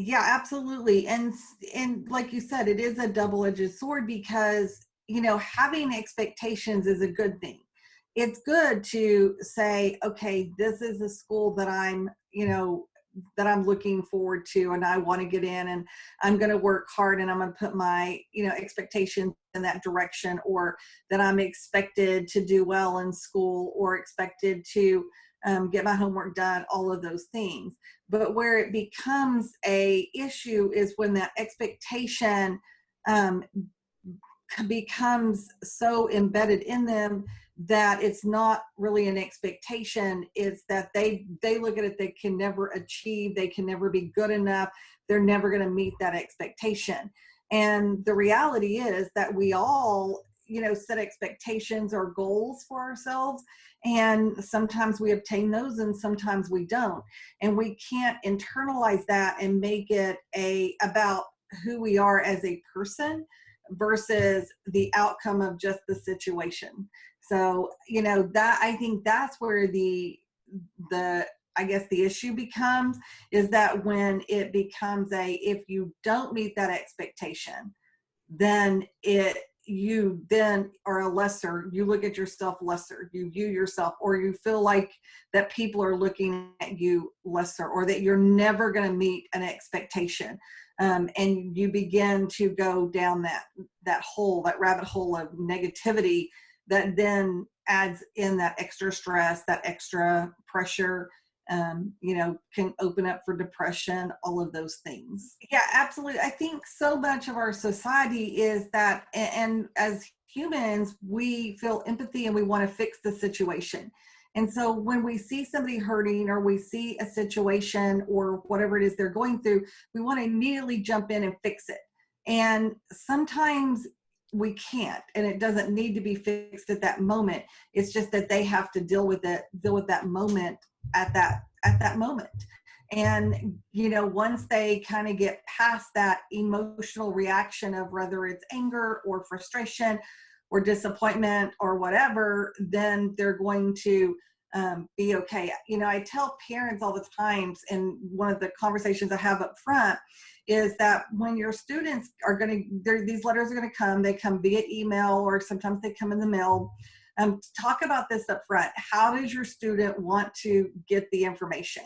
Yeah, absolutely. And like you said, it is a double-edged sword because, having expectations is a good thing. It's good to say, okay, this is a school that I'm looking forward to and I want to get in, and I'm going to work hard and I'm going to put my, expectations in that direction, or that I'm expected to do well in school, or expected to get my homework done, all of those things. But where it becomes a issue is when that expectation um, becomes so embedded in them that it's not really an expectation. It's that they look at it, they can never achieve, they can never be good enough, they're never going to meet that expectation. And the reality is that we all, set expectations or goals for ourselves, and sometimes we obtain those and sometimes we don't. And we can't internalize that and make it about who we are as a person versus the outcome of just the situation. So, that, I think that's where the I guess the issue becomes, is that when it becomes if you don't meet that expectation, then you then are a lesser, you look at yourself lesser, you view yourself, or you feel like that people are looking at you lesser, or that you're never going to meet an expectation. And you begin to go down that rabbit hole of negativity that then adds in that extra stress, that extra pressure, can open up for depression, all of those things. Yeah, absolutely. I think so much of our society is that, and as humans, we feel empathy and we want to fix the situation. And so when we see somebody hurting, or we see a situation or whatever it is they're going through, we want to immediately jump in and fix it. And sometimes we can't, and it doesn't need to be fixed at that moment. It's just that they have to deal with that moment at that moment. And once they kind of get past that emotional reaction of whether it's anger or frustration or disappointment or whatever, then they're going to be okay. I tell parents all the times, and one of the conversations I have up front is that when your students are these letters are going to come, they come via email or sometimes they come in the mail. Talk about this up front. How does your student want to get the information?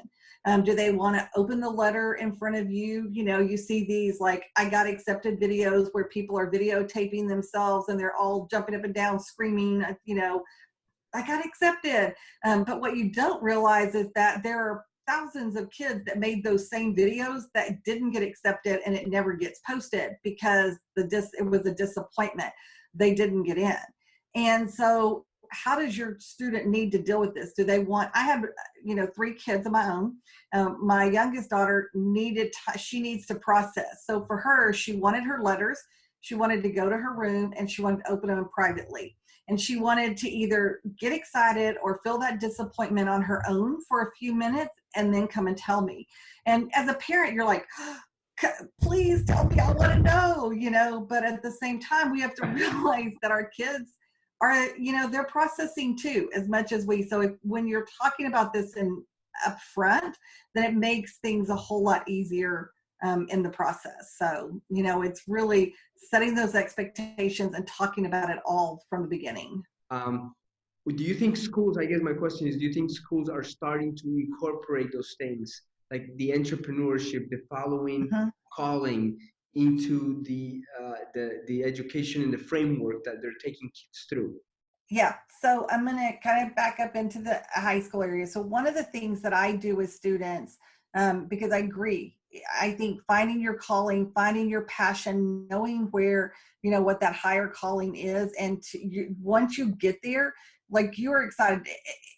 Do they want to open the letter in front of you? You see these, like, I got accepted videos where people are videotaping themselves and they're all jumping up and down screaming, I got accepted. But what you don't realize is that there are thousands of kids that made those same videos that didn't get accepted, and it never gets posted because it was a disappointment. They didn't get in. And so how does your student need to deal with this? Do they want, I have, 3 kids of my own. My youngest daughter she needs to process. So for her, she wanted her letters. She wanted to go to her room and she wanted to open them privately. And she wanted to either get excited or feel that disappointment on her own for a few minutes and then come and tell me. And as a parent, you're like, please tell me, I want to know, but at the same time, we have to realize that our kids are, they're processing too, as much as we. So when you're talking about this up front, then it makes things a whole lot easier in the process. So, it's really setting those expectations and talking about it all from the beginning. Do you think schools, I guess my question is, do you think schools are starting to incorporate those things, like the entrepreneurship, the following calling into the education and the framework that they're taking kids through? Yeah, so I'm going to kind of back up into the high school area. So one of the things that I do with students, because I agree, I think finding your calling, finding your passion, knowing where, what that higher calling is. And once you get there, like, you're excited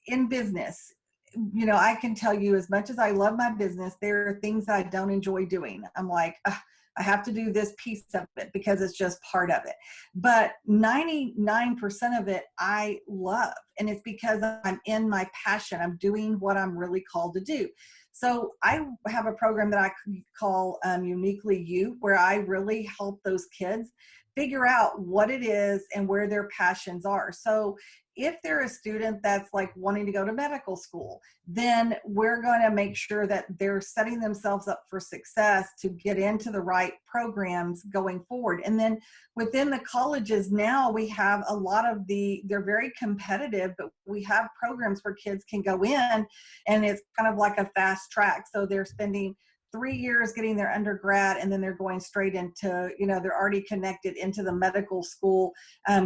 in business. I can tell you, as much as I love my business, there are things that I don't enjoy doing. I'm like, I have to do this piece of it because it's just part of it. But 99% of it I love. And it's because I'm in my passion. I'm doing what I'm really called to do. So I have a program that I call Uniquely You, where I really help those kids figure out what it is and where their passions are. So if they're a student that's like wanting to go to medical school, then we're going to make sure that they're setting themselves up for success to get into the right programs going forward. And then within the colleges now, we have a lot of they're very competitive, but we have programs where kids can go in, and it's kind of like a fast track. So they're spending 3 years getting their undergrad, and then they're going straight into, they're already connected into the medical school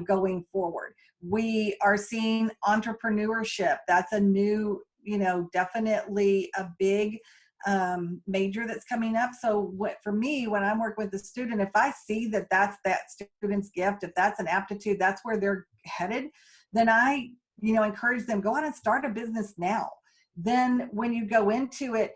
going forward. We are seeing entrepreneurship. That's a new, definitely a big major that's coming up. So for me, when I'm working with the student, if I see that that's that student's gift, if that's an aptitude, that's where they're headed, then I, encourage them, go out and start a business now. Then when you go into it,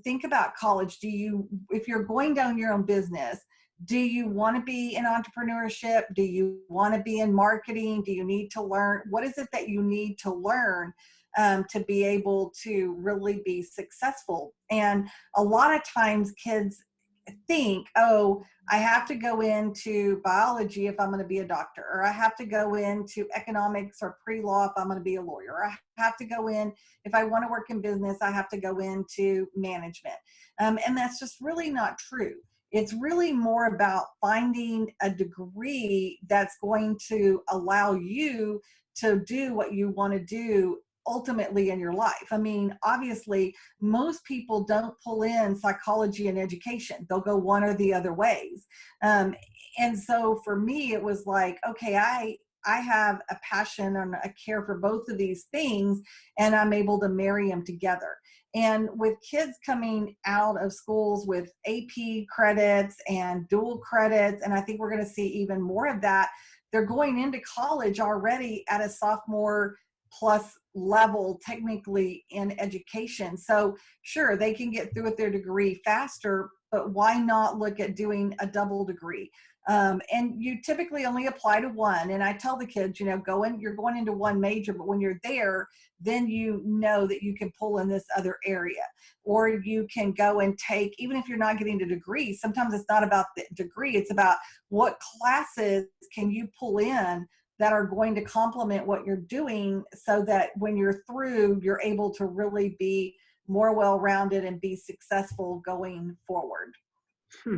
think about college. If you're going down your own business, do you want to be in entrepreneurship? Do you want to be in marketing? Do you need to learn? What is it that you need to learn to be able to really be successful? And a lot of times kids think, oh, I have to go into biology if I'm going to be a doctor, or I have to go into economics or pre-law if I'm going to be a lawyer, or I have to go in, if I want to work in business, I have to go into management. And that's just really not true. It's really more about finding a degree that's going to allow you to do what you want to do ultimately in your life. I mean, obviously, most people don't pull in psychology and education. They'll go one or the other ways. And so for me, it was like, okay, I have a passion and a care for both of these things, and I'm able to marry them together. And with kids coming out of schools with AP credits and dual credits, and I think we're going to see even more of that, they're going into college already at a sophomore plus level technically in education. So sure, they can get through with their degree faster, but why not look at doing a double degree? And you typically only apply to one. And I tell the kids, you're going into one major, but when you're there, then you know that you can pull in this other area. Or you can go and take, even if you're not getting a degree, sometimes it's not about the degree, it's about what classes can you pull in that are going to complement what you're doing, so that when you're through, you're able to really be more well-rounded and be successful going forward.